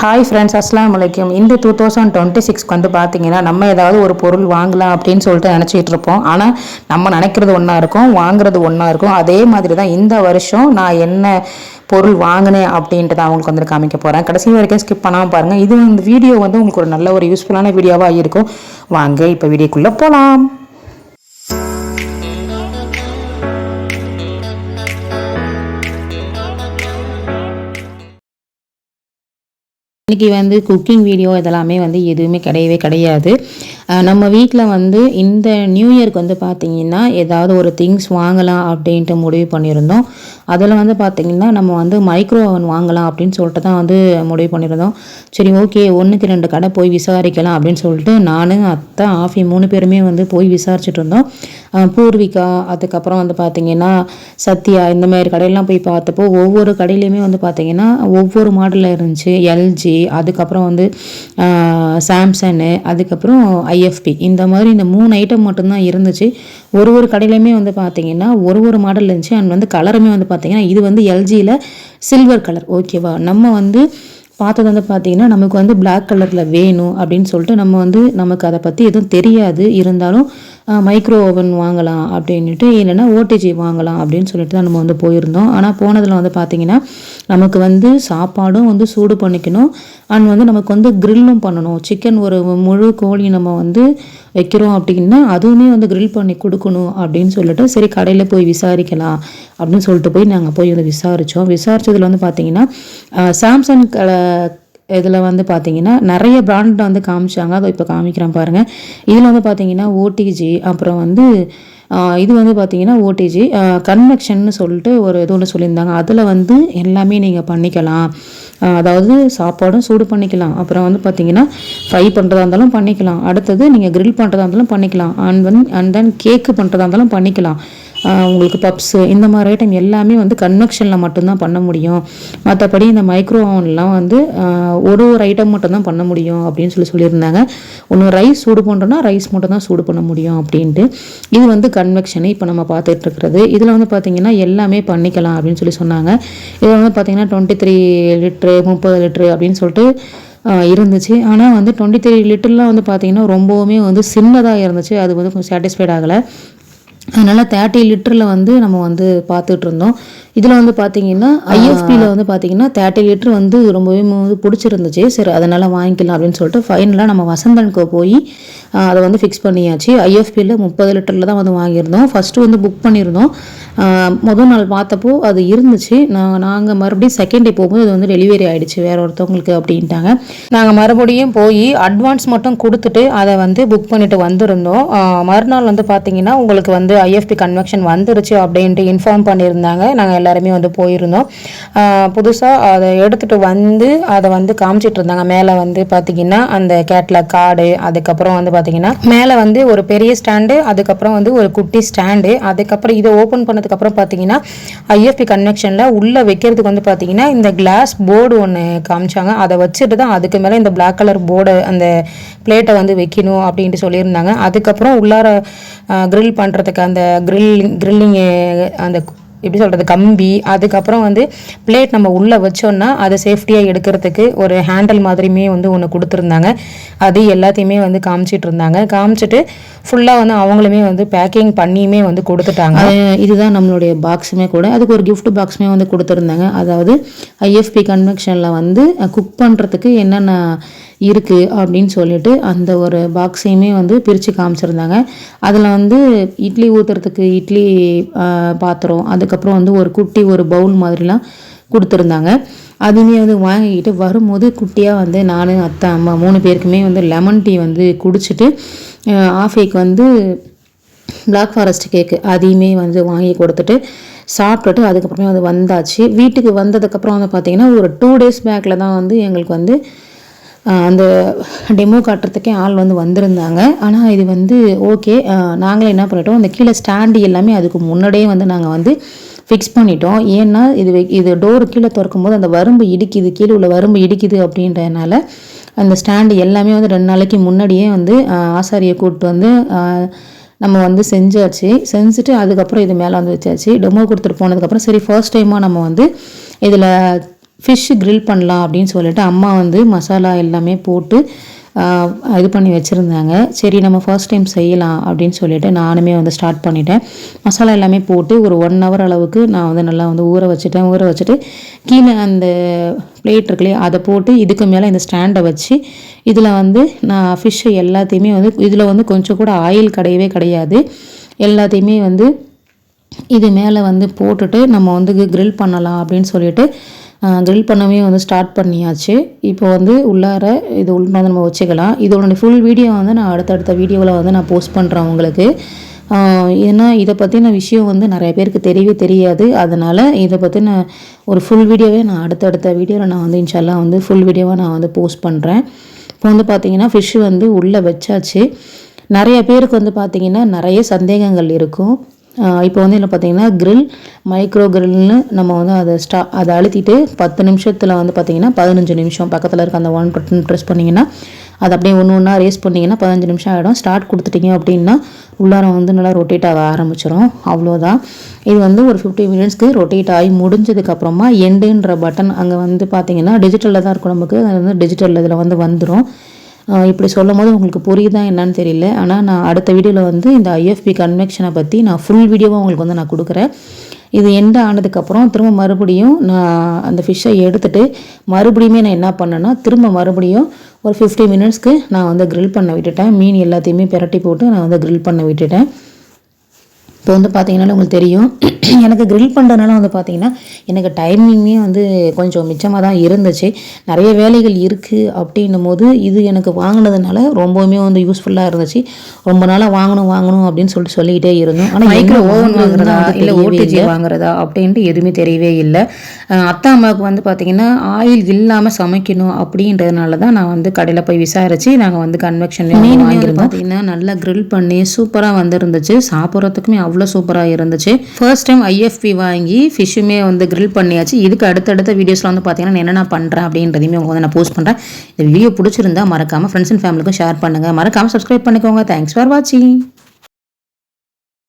Hi friends, அஸ்ஸலாமு அலைக்கும். இந்த 2026 வந்து பார்த்தீங்கன்னா நம்ம ஏதாவது ஒரு பொருள் வாங்கலாம் அப்படின்னு சொல்லிட்டு நினச்சிட்டு இருப்போம். ஆனால் நம்ம நினைக்கிறது ஒன்றா இருக்கும், வாங்குறது ஒன்றா இருக்கும். அதே மாதிரி தான் இந்த வருஷம் நான் என்ன பொருள் வாங்கினேன் அப்படின்ட்டு தான் அவங்களுக்கு வந்து காமிக்க போகிறேன். கடைசி வரைக்கும் ஸ்கிப் பண்ணாமல் பாருங்கள். இது இந்த வீடியோ வந்து உங்களுக்கு ஒரு நல்ல ஒரு யூஸ்ஃபுல்லான வீடியோவாக இருக்கும். வாங்க இப்போ வீடியோக்குள்ளே போகலாம். இன்றைக்கி வந்து குக்கிங் வீடியோ இதெல்லாமே வந்து எதுவுமே கிடையாது. நம்ம வீட்டில் வந்து இந்த நியூ இயர்க்கு வந்து பார்த்திங்கன்னா ஏதாவது ஒரு திங்ஸ் வாங்கலாம் அப்படின்ட்டு முடிவு பண்ணியிருந்தோம். அதில் வந்து பார்த்திங்கன்னா நம்ம வந்து மைக்ரோ ஓவன் வாங்கலாம் அப்படின்னு சொல்லிட்டு தான் வந்து முடிவு பண்ணியிருந்தோம். சரி, ஓகே, 1க்கு 2 கடை போய் விசாரிக்கலாம் அப்படின்னு சொல்லிட்டு நான், அத்தை, ஆஃபி 3 பேருமே வந்து போய் விசாரிச்சுட்டு இருந்தோம். பூர்விகா, அதுக்கப்புறம் வந்து பார்த்திங்கன்னா சத்யா, இந்த மாதிரி கடையெல்லாம் போய் பார்த்தப்போ ஒவ்வொரு கடையிலையுமே வந்து பார்த்திங்கன்னா ஒவ்வொரு மாடலில் இருந்துச்சு. எல்ஜி, அதுக்கப்புறம் வந்து சாம்சங்கு, அதுக்கப்புறம் ஐஎஃப்பி, இந்த மாதிரி இந்த 3 ஐட்டம் மட்டும்தான் இருந்துச்சு. ஒரு கடையிலையுமே வந்து பார்த்திங்கன்னா ஒரு மாடல் இருந்துச்சு. அண்ட் வந்து கலருமே வந்து பார்த்திங்கன்னா இது வந்து எல்ஜியில் சில்வர் கலர். ஓகேவா, நம்ம வந்து பார்த்தது வந்து பார்த்திங்கன்னா நமக்கு வந்து பிளாக் கலரில் வேணும் அப்படின்னு சொல்லிட்டு நமக்கு அதை பற்றி எதுவும் தெரியாது. இருந்தாலும் மைக்ரோ ஓவன் வாங்கலாம் அப்படின்ட்டு, இல்லைன்னா ஓடிஜி வாங்கலாம் அப்படின்னு சொல்லிட்டு தான் நம்ம வந்து போயிருந்தோம். ஆனால் போனதில் வந்து பார்த்திங்கன்னா நமக்கு வந்து சாப்பாடும் வந்து சூடு பண்ணிக்கணும், அண்ட் வந்து நமக்கு வந்து க்ரில்லும் பண்ணணும். சிக்கன் ஒரு முழு கோழி நம்ம வந்து வைக்கிறோம் அப்படின்னா அதுவுமே வந்து க்ரில் பண்ணி கொடுக்கணும் அப்படின்னு சொல்லிட்டு, சரி கடையில் போய் விசாரிக்கலாம் அப்படின்னு சொல்லிட்டு நாங்கள் போய் வந்து விசாரித்ததில் வந்து பார்த்திங்கன்னா சாம்சங் இதில் வந்து பார்த்திங்கன்னா நிறைய பிராண்ட் வந்து காமிச்சாங்க. அதை இப்போ காமிக்கிறேன் பாருங்கள். இதில் வந்து பார்த்திங்கன்னா ஓடிஜி, அப்புறம் வந்து இது வந்து பார்த்திங்கன்னா ஓடிஜி கன்வெக்ஷன்னு சொல்லிட்டு ஒரு இது ஒன்று சொல்லியிருந்தாங்க. அதில் வந்து எல்லாமே நீங்கள் பண்ணிக்கலாம். அதாவது சாப்பாடும் சூடு பண்ணிக்கலாம், அப்புறம் வந்து பார்த்திங்கன்னா ஃப்ரை பண்ணுறதா இருந்தாலும் பண்ணிக்கலாம், அடுத்தது நீங்கள் க்ரில் பண்ணுறதா இருந்தாலும் பண்ணிக்கலாம், அண்ட் தென் கேக்கு பண்ணுறதா இருந்தாலும் பண்ணிக்கலாம். உங்களுக்கு பப்ஸு இந்த மாதிரி ஐட்டம் எல்லாமே வந்து கன்வெக்ஷனில் மட்டும்தான் பண்ண முடியும். மற்றபடி இந்த மைக்ரோ ஓவன்லாம் வந்து ஒரு ஐட்டம் மட்டும்தான் பண்ண முடியும் அப்படின்னு சொல்லியிருந்தாங்க. ஒன்று ரைஸ் சூடு பண்ணுறோன்னா ரைஸ் மட்டும் தான் சூடு பண்ண முடியும் அப்படின்ட்டு. இது வந்து கன்வெக்ஷனு இப்போ நம்ம பார்த்துட்டு இருக்கிறது. இதில் வந்து பார்த்திங்கன்னா எல்லாமே பண்ணிக்கலாம் அப்படின்னு சொன்னாங்க. இதில் வந்து பார்த்திங்கன்னா 23 லிட்ரு 30 லிட்ரு அப்படின்னு சொல்லிட்டு இருந்துச்சு. ஆனால் வந்து 23 லிட்டர்லாம் வந்து பார்த்திங்கன்னா ரொம்பவுமே வந்து சின்னதாக இருந்துச்சு. அது வந்து கொஞ்சம் சாட்டிஸ்ஃபைட் ஆகலை. அதனால் 30 லிட்டரில் வந்து நம்ம வந்து பார்த்துட்டு இருந்தோம். இதில் வந்து பார்த்திங்கன்னா ஐஎஃப்பியில் வந்து பார்த்திங்கன்னா 30 லிட்டர் வந்து ரொம்பவே வந்து பிடிச்சிருந்துச்சு. சரி, அதனால் வாங்கிக்கலாம் அப்படின்னு சொல்லிட்டு ஃபைனலாக நம்ம வசந்தனுக்கு போய் அதை வந்து ஃபிக்ஸ் பண்ணியாச்சு. ஐஎஃப்பியில் 30 லிட்டரில் தான் வந்து வாங்கியிருந்தோம். ஃபஸ்ட்டு வந்து புக் பண்ணியிருந்தோம். முதல் நாள் பார்த்தப்போ அது இருந்துச்சு. நாங்கள் மறுபடியும் செகண்ட் டே போகும்போது அது வந்து டெலிவரி ஆகிடுச்சு வேறு ஒருத்தவங்களுக்கு அப்படின்ட்டாங்க. நாங்கள் மறுபடியும் போய் அட்வான்ஸ் மட்டும் கொடுத்துட்டு அதை வந்து புக் பண்ணிட்டு வந்திருந்தோம். மறுநாள் வந்து பார்த்திங்கன்னா உங்களுக்கு வந்து ஐஎஃப்பி கன்வெக்ஷன் வந்துருச்சு அப்படின்ட்டு இன்ஃபார்ம் பண்ணியிருந்தாங்க. நாங்கள் எல்லாருமே வந்து போயிருந்தோம். புதுசாக அதை எடுத்துகிட்டு வந்து அதை வந்து காமிச்சிட்டு இருந்தாங்க. மேலே வந்து பார்த்திங்கன்னா அந்த கேட்லாக் கார்டு, அதுக்கப்புறம் வந்து பார்த்திங்கன்னா மேலே வந்து ஒரு பெரிய ஸ்டாண்டு, அதுக்கப்புறம் வந்து ஒரு குட்டி ஸ்டாண்டு, அதுக்கப்புறம் இதை ஓப்பன் பண்ணதுக்கப்புறம் பார்த்திங்கன்னா ஐஎஃப்பி கன்வெக்ஷனில் உள்ளே வைக்கிறதுக்கு வந்து பார்த்திங்கன்னா இந்த கிளாஸ் போர்டு ஒன்று காமிச்சாங்க. அதை வச்சுட்டு தான் அதுக்கு மேலே இந்த பிளாக் கலர் போர்டை அந்த பிளேட்டை வந்து வைக்கணும் அப்படின்ட்டு சொல்லியிருந்தாங்க. அதுக்கப்புறம் உள்ளார க்ரில் பண்ணுறதுக்கு அந்த க்ரில்லிங்கு அந்த எப்படி சொல்கிறது கம்பி, அதுக்கப்புறம் வந்து பிளேட் நம்ம உள்ளே வச்சோன்னா அதை சேஃப்டியாக எடுக்கிறதுக்கு ஒரு ஹேண்டில் மாதிரியுமே வந்து ஒன்று கொடுத்துருந்தாங்க. அது எல்லாத்தையுமே வந்து காமிச்சிட்டு ஃபுல்லாக வந்து அவங்களுமே வந்து பேக்கிங் பண்ணியுமே வந்து கொடுத்துட்டாங்க. இதுதான் நம்மளுடைய பாக்ஸுமே கூட. அதுக்கு ஒரு கிஃப்ட் பாக்ஸுமே வந்து கொடுத்துருந்தாங்க. அதாவது ஐஎஃப்பி கன்வெக்ஷனில் வந்து குக் பண்ணுறதுக்கு என்னென்ன இருக்குது அப்படின்னு சொல்லிட்டு அந்த ஒரு பாக்ஸையுமே வந்து பிரித்து காமிச்சிருந்தாங்க. அதில் வந்து இட்லி ஊற்றுறதுக்கு இட்லி பாத்திரம், அதுக்கப்புறம் வந்து ஒரு குட்டி ஒரு பவுல் மாதிரிலாம் கொடுத்துருந்தாங்க. அதுவுமே வந்து வாங்கிக்கிட்டு வரும்போது குட்டியாக வந்து நான், அத்தை, அம்மா 3 பேருக்குமே வந்து லெமன் டீ வந்து குடிச்சிட்டு ஆஃபேக்கு வந்து பிளாக் ஃபாரஸ்ட் கேக்கு அதையுமே வந்து வாங்கி கொடுத்துட்டு சாப்பிட்டுட்டு அதுக்கப்புறமே வந்து வந்தாச்சு. வீட்டுக்கு வந்ததுக்கப்புறம் வந்து பார்த்திங்கன்னா ஒரு 2 days பேக்கில் தான் வந்து எங்களுக்கு வந்து அந்த டெமோ காட்டுறதுக்கே ஆள் வந்து வந்திருந்தாங்க. ஆனால் இது வந்து ஓகே, நாங்களே என்ன பண்ணிட்டோம், அந்த கீழே ஸ்டாண்டு எல்லாமே அதுக்கு முன்னாடியே வந்து நாங்கள் வந்து ஃபிக்ஸ் பண்ணிட்டோம். ஏன்னா இது டோரு கீழே திறக்கும் போது அந்த வரம்பு இடிக்குது, கீழே உள்ள வரம்பு இடிக்குது அப்படின்றதுனால அந்த ஸ்டாண்டு எல்லாமே வந்து 2 நாளைக்கு முன்னாடியே வந்து ஆசாரியை கூப்பிட்டு வந்து நம்ம வந்து செஞ்சுட்டு அதுக்கப்புறம் இது மேலே வந்து வச்சாச்சு. டெமோ கொடுத்துட்டு போனதுக்கப்புறம் சரி ஃபர்ஸ்ட் டைமாக நம்ம வந்து இதில் ஃபிஷ் grill பண்ணலாம் அப்படின்னு சொல்லிட்டு அம்மா வந்து மசாலா எல்லாமே போட்டு இது பண்ணி வச்சுருந்தாங்க. சரி நம்ம ஃபர்ஸ்ட் டைம் செய்யலாம் அப்படின்னு சொல்லிட்டு நானுமே வந்து ஸ்டார்ட் பண்ணிட்டேன். மசாலா எல்லாமே போட்டு ஒரு 1 hour அளவுக்கு நான் வந்து நல்லா வந்து ஊற வச்சுட்டு கீழே அந்த பிளேட் இருக்குல்லையே அதை போட்டு இதுக்கு மேலே இந்த ஸ்டாண்டை வச்சு இதில் வந்து நான் ஃபிஷ்ஷை எல்லாத்தையுமே வந்து இதில் வந்து கொஞ்சம் கூட ஆயில் கிடையவே கிடையாது. எல்லாத்தையுமே வந்து இது மேலே வந்து போட்டுட்டு நம்ம வந்து grill பண்ணலாம் அப்படின்னு சொல்லிட்டு grill பண்ணவே வந்து ஸ்டார்ட் பண்ணியாச்சு. இப்போ வந்து உள்ளார இது உள்ள வந்து நம்ம வச்சுக்கலாம். இதோட ஃபுல் வீடியோ வந்து நான் அடுத்தடுத்த வீடியோவில் வந்து நான் போஸ்ட் பண்ணுறேன் உங்களுக்கு. ஏன்னா இதை பற்றின விஷயம் வந்து நிறைய பேருக்கு தெரியவே தெரியாது. அதனால் இதை பற்றின ஒரு ஃபுல் வீடியோவே நான் அடுத்தடுத்த வீடியோவில் நான் வந்து இன்ஷால்லா வந்து ஃபுல் வீடியோவாக நான் வந்து போஸ்ட் பண்ணுறேன். இப்போ வந்து பார்த்திங்கன்னா ஃபிஷ்ஷு வந்து உள்ளே வச்சாச்சு. நிறைய பேருக்கு வந்து பார்த்திங்கன்னா நிறைய சந்தேகங்கள் இருக்கும். இப்போ வந்து என்ன பார்த்தீங்கன்னா மைக்ரோ கிரில்னு நம்ம வந்து அதை அழுத்திட்டு 10 நிமிஷத்தில் வந்து பார்த்திங்கன்னா 15 நிமிஷம் பக்கத்தில் இருக்க அந்த 1 பட்டன் ப்ரெஸ் பண்ணிங்கன்னா அது அப்படியே ஒன்று ரேஸ் பண்ணிங்கன்னா 15 நிமிஷம் ஆகிடும். ஸ்டார்ட் கொடுத்துட்டிங்க அப்படின்னா உள்ளார வந்து நல்லா ரொட்டேட் ஆக ஆரம்பிச்சிடும். அவ்வளோதான். இது வந்து ஒரு 50 மினிட்ஸ்க்கு ரொட்டேட் ஆகி முடிஞ்சதுக்கப்புறமா எண்டுன்ற பட்டன் அங்கே வந்து பார்த்திங்கன்னா டிஜிட்டலில் தான் இருக்கும். நமக்கு அது வந்து டிஜிட்டல் இதில் வந்து வந்துடும். இப்படி சொல்லும் போது உங்களுக்கு புரியுதா என்னன்னு தெரியல. ஆனால் நான் அடுத்த வீடியோவில் வந்து இந்த IFB கன்வெக்ஷனை பற்றி நான் ஃபுல் வீடியோவாக உங்களுக்கு வந்து நான் கொடுக்குறேன். இது எண்ட் ஆனதுக்கப்புறம் திரும்ப மறுபடியும் நான் அந்த ஃபிஷ்ஷை எடுத்துகிட்டு மறுபடியுமே நான் என்ன பண்ணேன்னா திரும்ப மறுபடியும் ஒரு 50 மினிட்ஸ்க்கு நான் வந்து grill பண்ண விட்டுட்டேன். மீன் எல்லாத்தையுமே பிரட்டி போட்டு நான் வந்து grill பண்ண விட்டுட்டேன். இப்போ வந்து பார்த்தீங்கன்னா உங்களுக்கு தெரியும் எனக்கு grill பண்ணுறதுனால வந்து பார்த்திங்கன்னா எனக்கு டைமிங்கே வந்து கொஞ்சம் மிச்சமாக தான் இருந்துச்சு. நிறைய வேலைகள் இருக்குது அப்படின்னும் போது இது எனக்கு வாங்கினதுனால ரொம்பவுமே வந்து யூஸ்ஃபுல்லாக இருந்துச்சு. ரொம்ப நாளாக வாங்கணும் அப்படின்னு சொல்லிக்கிட்டே இருந்தோம். ஆனால் மைக்ரோ ஓவன் வாங்குறதா இல்லை ஓடிஜி வாங்குறதா அப்படின்ட்டு எதுவுமே தெரியவே இல்லை. அத்தா அம்மாவுக்கு வந்து பார்த்திங்கன்னா ஆயில் இல்லாமல் சமைக்கணும் அப்படின்றதுனால தான் நான் வந்து கடையில் போய் விசாரித்து நாங்கள் வந்து கன்வெக்ஷன் வாங்கியிருந்தோம். பார்த்திங்கன்னா நல்லா grill பண்ணி சூப்பராக வந்துருந்துச்சு. சாப்பிட்றதுக்குமே அவ்வளோ சூப்பராக இருந்துச்சு. ஃபர்ஸ்ட் டைம் IFB வாங்கி ஃபிஷ்ஷுமே வந்து grill பண்ணியாச்சு. இதுக்கு அடுத்தடுத்த வீடியோஸில் வந்து பார்த்தீங்கன்னா என்னென்ன பண்ணுறேன் அப்படின்றதையுமே உங்களுக்கு வந்து நான் போஸ்ட் பண்ணுறேன். இந்த வீடியோ பிடிச்சிருந்தா மறக்காமல் ஃப்ரெண்ட்ஸ் அண்ட் ஃபேமிலிக்கும் ஷேர் பண்ணுங்கள். மறக்காமல் சப்ஸ்கிரைப் பண்ணிக்கோங்க. தேங்க்ஸ் ஃபார் வாட்சிங்.